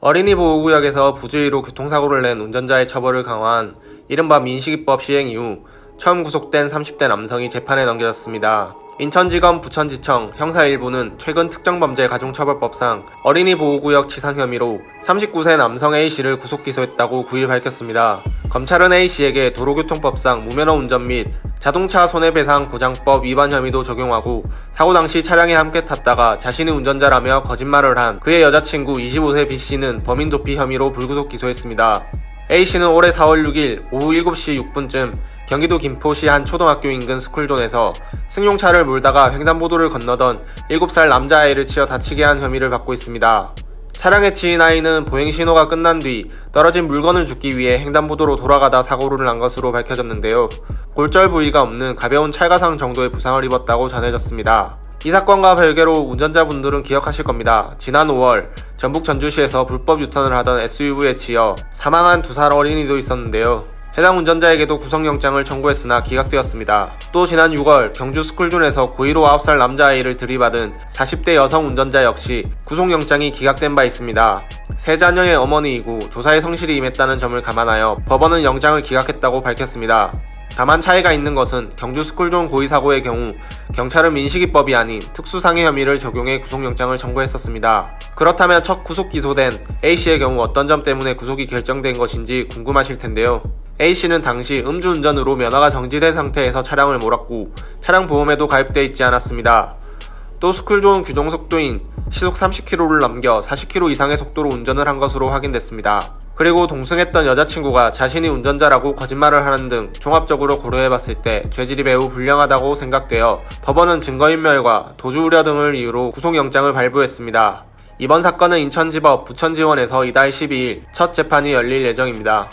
어린이 보호구역에서 부주의로 교통사고를 낸 운전자의 처벌을 강화한 이른바 민식이법 시행 이후 처음 구속된 30대 남성이 재판에 넘겨졌습니다. 인천지검 부천지청 형사 1부는 최근 특정범죄 가중처벌법상 어린이 보호구역 치상 혐의로 39세 남성 A씨를 구속기소했다고 9일 밝혔습니다. 검찰은 A씨에게 도로교통법상 무면허 운전 및 자동차 손해배상 보장법 위반 혐의도 적용하고 사고 당시 차량에 함께 탔다가 자신이 운전자라며 거짓말을 한 그의 여자친구 25세 B씨는 범인 도피 혐의로 불구속 기소했습니다. A씨는 올해 4월 6일 오후 7시 6분쯤 경기도 김포시 한 초등학교 인근 스쿨존에서 승용차를 몰다가 횡단보도를 건너던 7살 남자아이를 치어 다치게 한 혐의를 받고 있습니다. 차량에 치인 아이는 보행신호가 끝난 뒤 떨어진 물건을 줍기 위해 횡단보도로 돌아가다 사고를 난 것으로 밝혀졌는데요. 골절 부위가 없는 가벼운 찰가상 정도의 부상을 입었다고 전해졌습니다. 이 사건과 별개로 운전자분들은 기억하실 겁니다. 지난 5월 전북 전주시에서 불법 유턴을 하던 SUV에 치여 사망한 2살 어린이도 있었는데요. 해당 운전자에게도 구속영장을 청구했으나 기각되었습니다. 또 지난 6월 경주 스쿨존에서 고의로 9살 남자아이를 들이받은 40대 여성 운전자 역시 구속영장이 기각된 바 있습니다. 세 자녀의 어머니이고 조사에 성실히 임했다는 점을 감안하여 법원은 영장을 기각했다고 밝혔습니다. 다만 차이가 있는 것은 경주 스쿨존 고의사고의 경우 경찰은 민식이법이 아닌 특수상해 혐의를 적용해 구속영장을 청구했었습니다. 그렇다면 첫 구속 기소된 A씨의 경우 어떤 점 때문에 구속이 결정된 것인지 궁금하실 텐데요. A씨는 당시 음주운전으로 면허가 정지된 상태에서 차량을 몰았고 차량 보험에도 가입되어 있지 않았습니다. 또 스쿨존 규정 속도인 시속 30km를 넘겨 40km 이상의 속도로 운전을 한 것으로 확인됐습니다. 그리고 동승했던 여자친구가 자신이 운전자라고 거짓말을 하는 등 종합적으로 고려해봤을 때 죄질이 매우 불량하다고 생각되어 법원은 증거인멸과 도주우려 등을 이유로 구속영장을 발부했습니다. 이번 사건은 인천지법 부천지원에서 이달 12일 첫 재판이 열릴 예정입니다.